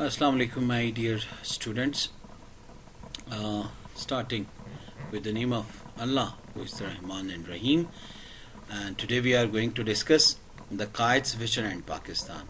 Assalamu alaikum, my dear students. Starting with the name of Allah, who is the Rahman and Rahim. And today we are going to discuss the Qaid's vision and Pakistan.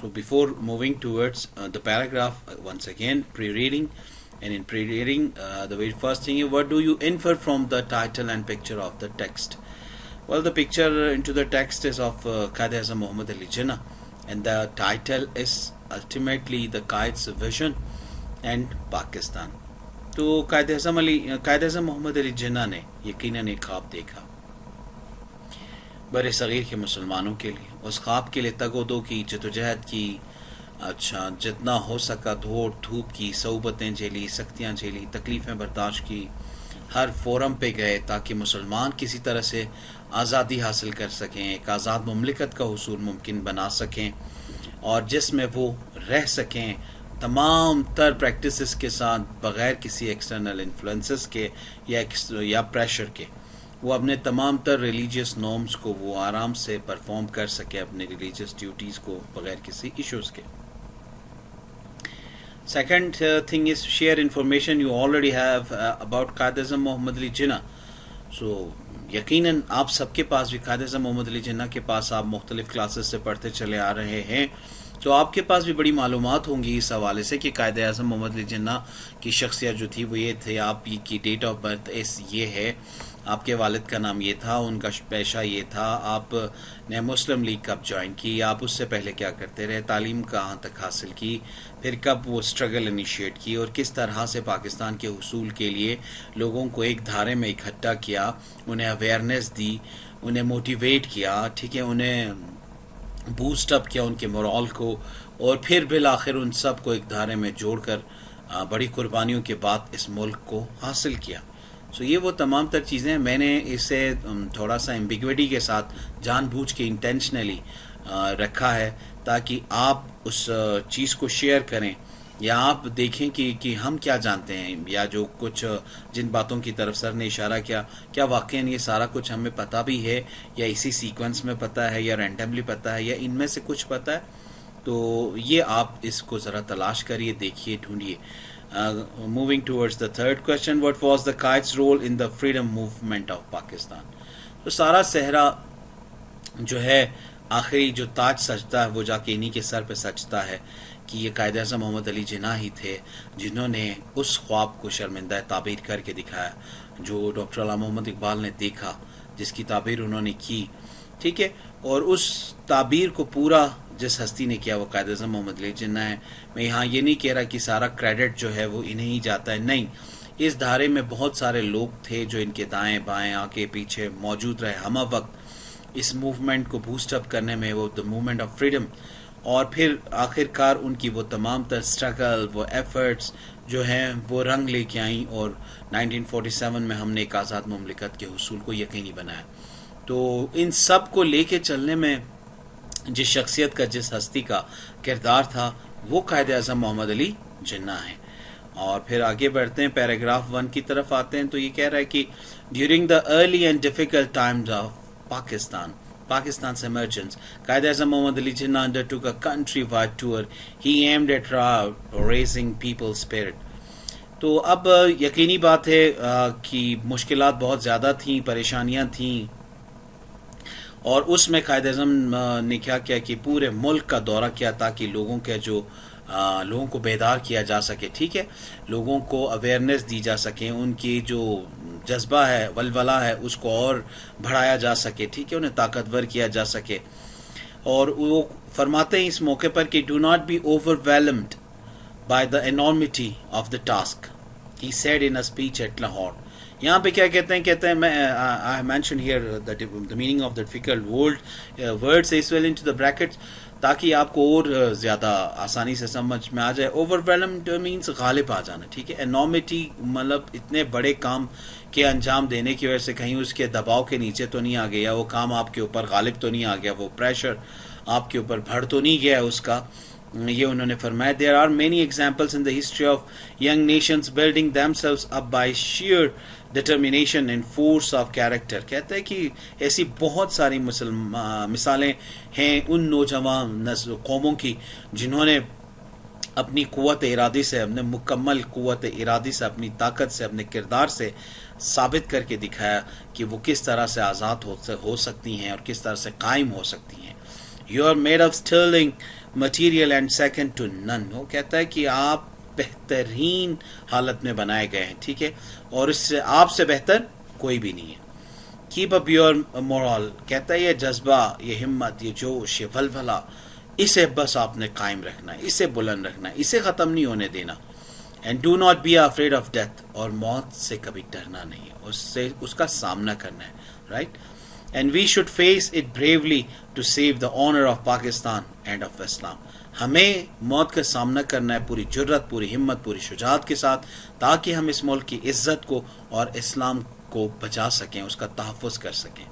So before moving towards the paragraph, once again pre-reading, and in pre-reading the very first thing is, what do you infer from the title and picture of the text? Well, the picture into the text is of Quaid-e-Azam Muhammad Ali Jinnah, and the title is ultimately the Qaid's vision and Pakistan. تو Quaid-e-Azam محمد علی جناح نے یقیناً ایک خواب دیکھا بر صغیر کے مسلمانوں کے لیے. اس خواب کے لیے تگ و دو کی، جدوجہد کی، اچھا جتنا ہو سکا دھوڑ دھوپ کی، صعوبتیں جھیلی، سختیاں جھیلی، تکلیفیں برداشت کی. ہر فورم پہ گئے تاکہ مسلمان کسی طرح سے آزادی حاصل کر سکیں، ایک آزاد مملکت کا حصول ممکن بنا سکیں، اور جس میں وہ رہ سکیں تمام تر پریکٹسز کے ساتھ، بغیر کسی ایکسٹرنل انفلوئنسز کے یا پریشر کے. وہ اپنے تمام تر ریلیجیس نارمز کو وہ آرام سے پرفارم کر سکے، اپنے ریلیجیس ڈیوٹیز کو بغیر کسی ایشوز کے. Second thing is share information you already have about Quaid-e-Azam محمد علی جناح. سو یقیناً آپ سب کے پاس بھی Quaid-e-Azam محمد علی جناح کے پاس آپ مختلف کلاسز سے پڑھتے چلے آ رہے ہیں، تو آپ کے پاس بھی بڑی معلومات ہوں گی اس حوالے سے کہ Quaid-e-Azam محمد علی جناح کی شخصیت جو تھی وہ یہ تھے. آپ کی ڈیٹ آف برتھ یہ ہے، آپ کے والد کا نام یہ تھا، ان کا پیشہ یہ تھا، آپ نے مسلم لیگ کب جوائن کی، آپ اس سے پہلے کیا کرتے رہے، تعلیم کہاں تک حاصل کی، پھر کب وہ اسٹرگل انیشیٹ کی، اور کس طرح سے پاکستان کے حصول کے لیے لوگوں کو ایک دھارے میں اکٹھا کیا، انہیں اویئرنیس دی، انہیں موٹیویٹ کیا، ٹھیک ہے، انہیں بوسٹ اپ کیا ان کے مورال کو، اور پھر بالآخر ان سب کو ایک دھارے میں جوڑ کر بڑی قربانیوں کے بعد اس ملک کو حاصل کیا. سو یہ وہ تمام تر چیزیں ہیں. میں نے اسے تھوڑا سا ایمبیگوٹی کے ساتھ جان بوجھ کے انٹینشنلی رکھا ہے تاکہ آپ اس چیز کو شیئر کریں، یا آپ دیکھیں کہ ہم کیا جانتے ہیں، یا جو کچھ جن باتوں کی طرف سر نے اشارہ کیا واقعاً یہ سارا کچھ ہمیں پتہ بھی ہے، یا اسی سیکوینس میں پتہ ہے، یا رینڈملی پتہ ہے، یا ان میں سے کچھ پتہ ہے. تو یہ آپ اس کو ذرا تلاش کریے، دیکھیے، ڈھونڈیے. Moving towards the third question, what was the Qaid's role in the freedom movement of Pakistan? تو سارا صحرا جو ہے آخری جو تاج سجتا ہے وہ جا کے انہی کے سر پہ سجتا ہے کہ یہ Quaid-e-Azam محمد علی جناح ہی تھے جنہوں نے اس خواب کو شرمندہ تعبیر کر کے دکھایا جو ڈاکٹر علامہ محمد اقبال نے دیکھا، جس کی تعبیر انہوں نے کی، ٹھیک ہے. اور اس تعبیر کو پورا جس ہستی نے کیا وہ Quaid-e-Azam محمد علی جناح ہے. میں یہاں یہ نہیں کہہ رہا کہ سارا کریڈٹ جو ہے وہ انہیں ہی جاتا ہے، نہیں، اس دھارے میں بہت سارے لوگ تھے جو ان کے دائیں بائیں آگے پیچھے موجود رہے ہمہ وقت اس موومنٹ کو بوسٹ اپ کرنے میں، وہ دا موومنٹ آف فریڈم. اور پھر آخر کار ان کی وہ تمام تر اسٹرگل، وہ ایفرٹس جو ہیں وہ رنگ لے کے آئیں، اور 1947 میں ہم نے ایک آزاد مملکت کے حصول کو یقینی بنایا. تو ان سب کو لے کے چلنے میں جس شخصیت کا، جس ہستی کا کردار تھا وہ Quaid-e-Azam محمد علی جناح ہیں. اور پھر آگے بڑھتے ہیں، پیراگراف 1 کی طرف آتے ہیں. تو یہ کہہ رہا ہے کہ during the early and difficult Times of Pakistan's emergence, Quaid-e-Azam Muhammad Ali Jinnah undertook a country-wide tour. He aimed at raising people's spirit. تو اب یقینی بات ہے کہ مشکلات بہت زیادہ تھیں، پریشانیاں تھیں، اور اس میں Quaid-e-Azam نے کیا کہ پورے ملک کا دورہ کیا تاکہ لوگوں کو بیدار کیا جا سکے، ٹھیک ہے، لوگوں کو اویئرنیس دی جا سکے، ان کی جو جذبہ ہے، ولولہ ہے، اس کو اور بڑھایا جا سکے، ٹھیک ہے، انہیں طاقتور کیا جا سکے. اور وہ فرماتے ہیں اس موقع پر کہ do not be overwhelmed by the enormity of the task, he said in a speech at Lahore. یہاں پہ کیا کہتے ہیں میں I have mentioned here that the meaning of that difficult word says well into the brackets تاکہ آپ کو اور زیادہ آسانی سے سمجھ میں آ جائے. overwhelmed means غالب آ جانا, ٹھیک ہے. enormity مطلب اتنے بڑے کام کے انجام دینے کی وجہ سے کہیں اس کے دباؤ کے نیچے تو نہیں آ گیا, وہ کام آپ کے اوپر غالب تو نہیں آ گیا, وہ پریشر آپ کے اوپر بڑھ تو نہیں گیا اس کا. یہ انہوں نے فرمایا. there are many examples in the history of young nations building themselves up by sheer determination and force of character. کہتا ہے کہ ایسی بہت ساری مثالیں ہیں ان نوجوان قوموں کی جنہوں نے اپنی قوت ارادی سے, اپنے مکمل قوت ارادی سے, اپنی طاقت سے, اپنے کردار سے ثابت کر کے دکھایا کہ وہ کس طرح سے آزاد ہو سکتی ہیں اور کس طرح سے قائم ہو سکتی ہیں. You are made of sterling material and second to none. وہ کہتا ہے کہ آپ بہترین حالت میں بنائے گئے ہیں, ٹھیک ہے, اور اس سے آپ سے بہتر کوئی بھی نہیں ہے. Keep up your moral. کہتا ہے یہ جذبہ, یہ ہمت, یہ جوش, یہ ولولہ, اسے بس آپ نے قائم رکھنا ہے, اسے بلند رکھنا ہے, اسے ختم نہیں ہونے دینا. And do not be afraid of death. اور موت سے کبھی ڈرنا نہیں ہے, اس کا سامنا کرنا ہے, right? And we should face it bravely to save the honor of Pakistan and of Islam. ہمیں موت کا سامنا کرنا ہے پوری جرت, پوری ہمت, پوری شجاعت کے ساتھ, تاکہ ہم اس ملک کی عزت کو اور اسلام کو بچا سکیں, اس کا تحفظ کر سکیں.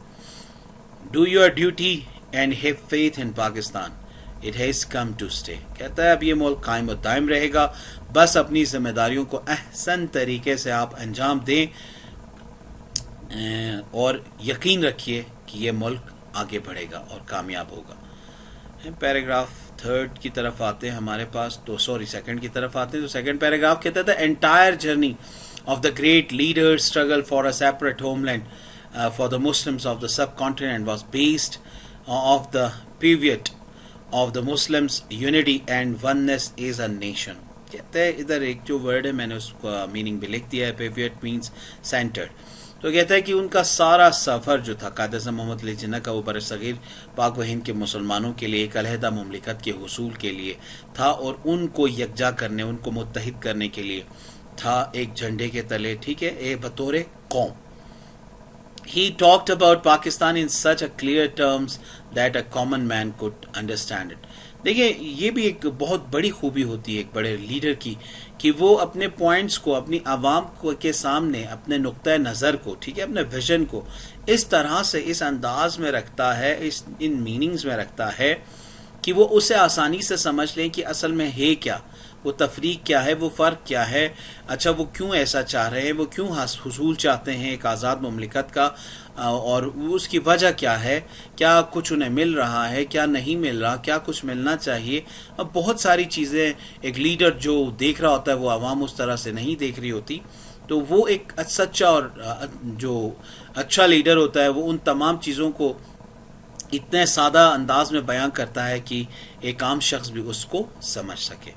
Do your duty and have faith in Pakistan. It has come to stay. کہتا ہے اب یہ ملک قائم و دائم رہے گا, بس اپنی ذمہ داریوں کو احسن طریقے سے آپ انجام دیں اور یقین رکھیے کہ یہ ملک آگے بڑھے گا اور کامیاب ہوگا. پیراگراف 3 کی طرف آتے ہیں ہمارے پاس, تو سیکنڈ کی طرف آتے ہیں. تو سیکنڈ پیراگراف کہتا تھا entire journey of the great leaders' struggle for a separate homeland for the Muslims of the subcontinent was based of the pivot of the Muslims' unity and oneness as a nation. کہتے ہیں ادھر ایک جو word ہے میں نے اس کا meaning بھی لکھ دیا ہے, pivot means centered. تو کہتا ہے کہ ان کا سارا سفر جو تھا قائد اعظم محمد علی جناح کا, وہ بر صغیر پاک و ہند کے مسلمانوں کے لیے ایک علیحدہ مملکت کے حصول کے لیے تھا, اور ان کو یکجا کرنے, ان کو متحد کرنے کے لیے تھا, ایک جھنڈے کے تلے, ٹھیک ہے, بطور قوم. He talked about Pakistan in such a clear terms that a common man could understand it. دیکھیں یہ بھی ایک بہت بڑی خوبی ہوتی ہے ایک بڑے لیڈر کی, کہ وہ اپنے پوائنٹس کو اپنی عوام کے سامنے, اپنے نقطۂ نظر کو, ٹھیک ہے, اپنے ویژن کو اس طرح سے, اس انداز میں رکھتا ہے, ان میننگز میں رکھتا ہے کہ وہ اسے آسانی سے سمجھ لیں کہ اصل میں ہے کیا, وہ تفریق کیا ہے, وہ فرق کیا ہے, اچھا وہ کیوں ایسا چاہ رہے ہیں, وہ کیوں حصول چاہتے ہیں ایک آزاد مملکت کا, اور اس کی وجہ کیا ہے, کیا کچھ انہیں مل رہا ہے, کیا نہیں مل رہا, کیا کچھ ملنا چاہیے. اب بہت ساری چیزیں ایک لیڈر جو دیکھ رہا ہوتا ہے وہ عوام اس طرح سے نہیں دیکھ رہی ہوتی, تو وہ ایک سچا اور جو اچھا لیڈر ہوتا ہے وہ ان تمام چیزوں کو اتنے سادہ انداز میں بیان کرتا ہے کہ ایک عام شخص بھی اس کو سمجھ سکے.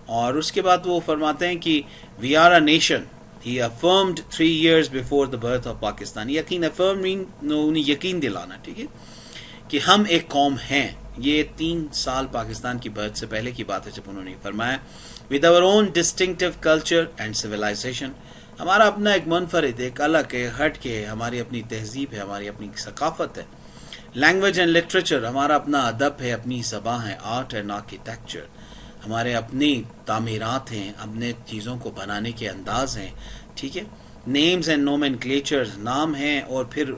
اور اس کے بعد وہ فرماتے ہیں کہ we are a nation. He affirmed 3 years before the birth of Pakistan. یقین affirming انہیں یقین دلانا, ٹھیک ہے, کہ ہم ایک قوم ہیں. یہ 3 سال پاکستان کی برتھ سے پہلے کی بات ہے جب انہوں نے فرمایا with our own distinctive culture and civilization. ہمارا اپنا ایک منفرد, ایک الگ ہے, ہٹ کے, ہماری اپنی تہذیب ہے, ہماری اپنی ثقافت ہے. لینگویج اینڈ لٹریچر, ہمارا اپنا ادب ہے, اپنی زبان ہے. آرٹ اینڈ آرکیٹیکچر, ہمارے اپنی تعمیرات ہیں, اپنے چیزوں کو بنانے کے انداز ہیں, ٹھیک ہے. نیمز اینڈ نومنکلیچرز, نام ہیں اور پھر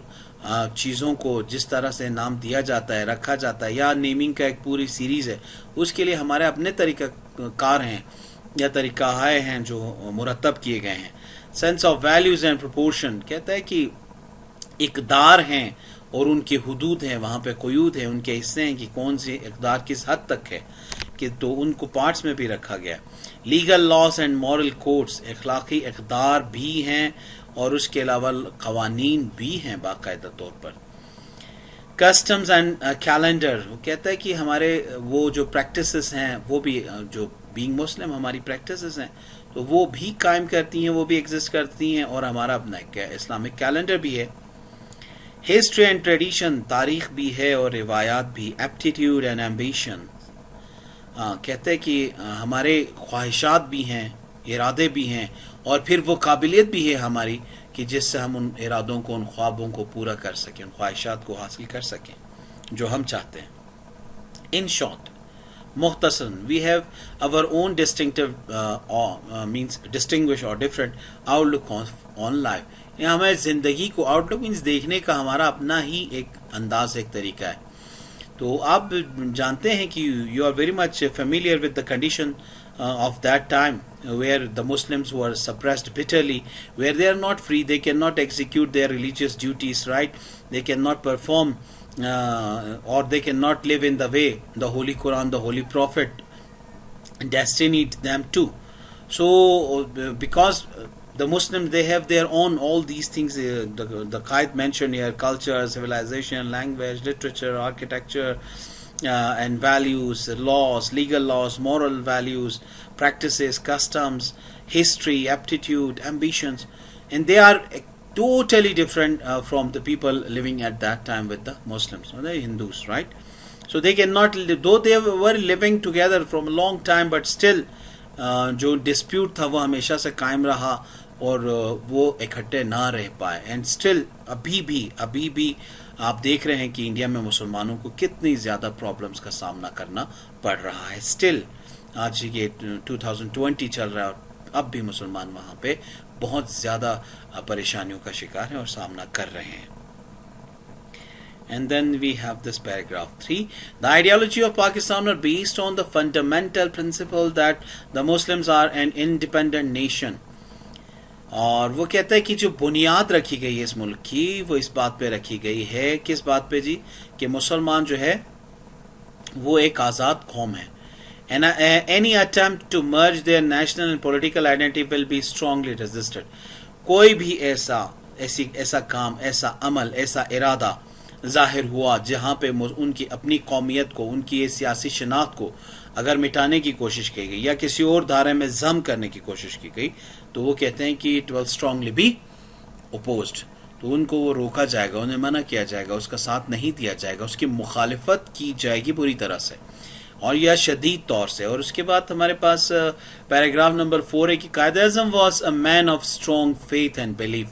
چیزوں کو جس طرح سے نام دیا جاتا ہے, رکھا جاتا ہے, یا نیمنگ کا ایک پوری سیریز ہے, اس کے لیے ہمارے اپنے طریقہ کار ہیں یا طریقہ ہائے ہیں جو مرتب کیے گئے ہیں. Sense of values and proportion, کہتا ہے کہ اقدار ہیں اور ان کی حدود ہیں, وہاں پہ قیود ہیں, ان کے حصے ہیں کہ کون سی اقدار کس حد تک ہے, کہ تو ان کو پارٹس میں بھی رکھا گیا. Legal laws and moral codes, اخلاقی اقدار بھی ہیں اور اس کے علاوہ قوانین بھی ہیں باقاعدہ طور پر. کسٹمز اینڈ کیلنڈر, وہ کہتا ہے کہ ہمارے وہ جو پریکٹسز ہیں وہ بھی, جو بینگ مسلم ہماری پریکٹسز ہیں تو وہ بھی قائم کرتی ہیں, وہ بھی ایگزسٹ کرتی ہیں, اور ہمارا اپنا ایک اسلامک کیلنڈر بھی ہے. ہسٹری اینڈ ٹریڈیشن, تاریخ بھی ہے اور روایات بھی. ایپٹیٹیوڈ اینڈ ایمبیشن, کہتے ہیں کہ ہمارے خواہشات بھی ہیں ارادے بھی ہیں اور پھر وہ قابلیت بھی ہے ہماری کہ جس سے ہم ان ارادوں کو ان خوابوں کو پورا کر سکیں، ان خواہشات کو حاصل کر سکیں جو ہم چاہتے ہیں. ان شارٹ مختصراً we have our own distinctive means distinguish or different outlook on life. ہمیں زندگی کو آؤٹ لک مینس دیکھنے کا ہمارا اپنا ہی ایک انداز ایک طریقہ ہے. تو آپ جانتے ہیں کہ you are very much familiar with the condition of that time where the Muslims were suppressed bitterly, where they are not free, they cannot execute their religious duties, right? They cannot perform or they cannot live in the way the Holy Quran, the Holy Prophet destined them to. So because the Muslims, they have their own all these things, the Qaid mentioned here, culture, civilization, language, literature, architecture, and values, laws, legal laws, moral values, practices, customs, history, aptitude, ambitions, and they are totally different from the people living at that time with the Muslims or the Hindus, right? So they cannot, though they were living together from a long time, but still جو dispute تھا وہ ہمیشہ سے قائم رہا اور وہ اکٹھے نہ رہ پائے. اینڈ اسٹل ابھی بھی آپ دیکھ رہے ہیں کہ انڈیا میں مسلمانوں کو کتنی زیادہ پرابلمس کا سامنا کرنا پڑ رہا ہے. اسٹل آج یہ 2020 چل رہا ہے اور اب بھی مسلمان وہاں پہ بہت زیادہ پریشانیوں کا شکار ہیں اور سامنا کر رہے ہیں. And then we have this paragraph 3. The ideology of Pakistan are based on the fundamental principle that the Muslims are an independent nation. اور وہ کہتا ہے کہ جو بنیاد رکھی گئی ہے اس ملک کی وہ اس بات پہ رکھی گئی ہے، کس بات پہ جی؟ کہ مسلمان جو ہے وہ ایک آزاد قوم ہے. And any attempt to merge their national and political identity will be strongly resisted. کوئی بھی ایسا کام، ایسا عمل، ایسا ارادہ ظاہر ہوا جہاں پہ ان کی اپنی قومیت کو، ان کی سیاسی شناخت کو اگر مٹانے کی کوشش کی گئی یا کسی اور دھارے میں ضم کرنے کی کوشش کی گئی تو وہ کہتے ہیں کہ it will strongly be opposed. تو ان کو وہ روکا جائے گا، انہیں منع کیا جائے گا، اس کا ساتھ نہیں دیا جائے گا، اس کی مخالفت کی جائے گی بری طرح سے اور یہ شدید طور سے. اور اس کے بعد ہمارے پاس پیراگراف نمبر 4 ہے کہ Quaid Azam was a man of strong faith and belief.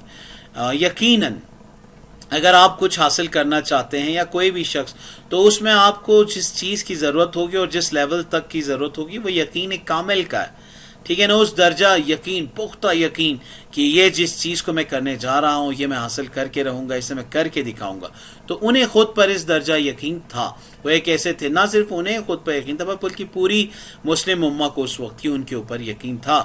یقیناً اگر آپ کچھ حاصل کرنا چاہتے ہیں یا کوئی بھی شخص، تو اس میں آپ کو جس چیز کی ضرورت ہوگی اور جس لیول تک کی ضرورت ہوگی وہ یقین کامل کا ہے. ٹھیک ہے نا، اس درجہ یقین، پختہ یقین کہ یہ جس چیز کو میں کرنے جا رہا ہوں یہ میں حاصل کر کے رہوں گا، اسے میں کر کے دکھاؤں گا. تو انہیں خود پر اس درجہ یقین تھا. وہ ایک ایسے تھے، نہ صرف انہیں خود پر یقین تھا بلکہ پوری مسلم امہ کو اس وقت کی ان کے اوپر یقین تھا.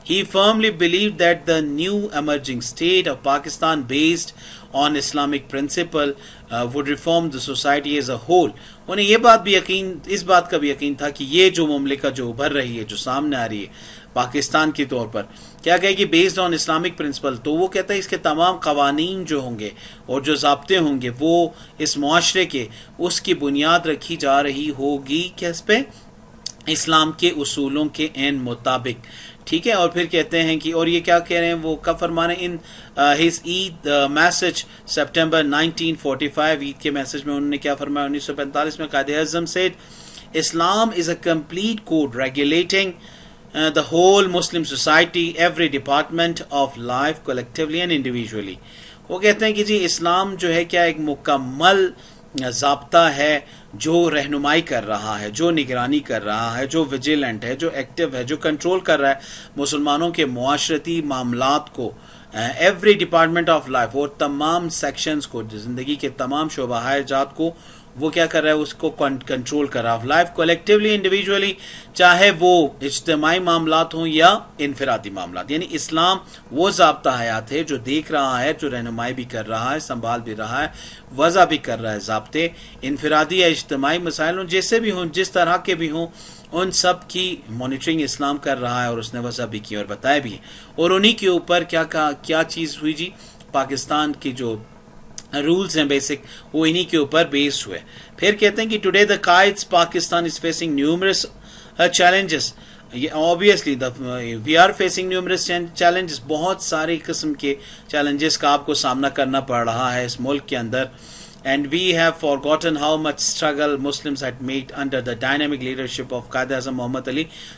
He firmly believed that the new emerging state of Pakistan based on Islamic principle would reform the society as a whole. انہیں یہ بات بھی یقین، اس بات کا بھی یقین تھا کہ یہ جو مملکت جو ابھر رہی ہے، جو سامنے آ رہی ہے پاکستان کے طور پر، کیا کہے کہ بیسڈ آن اسلامک پرنسپل، تو وہ کہتا ہے اس کے تمام قوانین جو ہوں گے اور جو ضابطے ہوں گے وہ اس معاشرے کے، اس کی بنیاد رکھی جا رہی ہوگی کس پہ؟ اسلام کے اصولوں کے عین مطابق. ٹھیک ہے. اور پھر کہتے ہیں کہ، اور یہ کیا کہہ رہے ہیں، وہ کب فرما رہے ہیں in his Eid message September 1945، عید کے میسج میں انہوں نے کیا فرمایا 1945 میں؟ Quaid Azam said Islam is a complete code regulating the whole Muslim society, every department of life collectively and individually. وہ کہتے ہیں کہ جی اسلام جو ہے کیا ایک مکمل ضابطہ ہے جو رہنمائی کر رہا ہے، جو نگرانی کر رہا ہے، جو ویجیلنٹ ہے، جو ایکٹیو ہے، جو کنٹرول کر رہا ہے مسلمانوں کے معاشرتی معاملات کو، ایوری ڈپارٹمنٹ آف لائف، اور تمام سیکشنز کو، زندگی کے تمام شعبہ جات کو وہ کیا کر رہا ہے، اس کو کنٹرول کر رہا ہے. لائف کولیکٹیولی انڈیویجولی، چاہے وہ اجتماعی معاملات ہوں یا انفرادی معاملات. یعنی اسلام وہ ضابطہ حیات ہے جو دیکھ رہا ہے، جو رہنمائی بھی کر رہا ہے، سنبھال بھی رہا ہے، وضع بھی کر رہا ہے. ضابطے انفرادی یا اجتماعی مسائل ہوں، جیسے بھی ہوں، جس طرح کے بھی ہوں، ان سب کی مانیٹرنگ اسلام کر رہا ہے اور اس نے وضع بھی کی اور بتایا بھی ہے. اور انہی کے اوپر کیا چیز ہوئی جی؟ پاکستان کی جو رولز ہیں بیسک، وہ انہی کے اوپر بیسڈ ہوئے. پھر کہتے ہیں کہ today the Quaid's Pakistan is facing numerous challenges. obviously we are facing numerous challenges. بہت سارے قسم کے چیلنجز کا آپ کو سامنا کرنا پڑ رہا ہے اس ملک کے اندر. and we have forgotten how much struggle Muslims had made under the dynamic leadership of Qaid Azam Mohammad Ali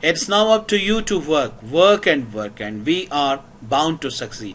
It's now up to you to work and we are bound to succeed.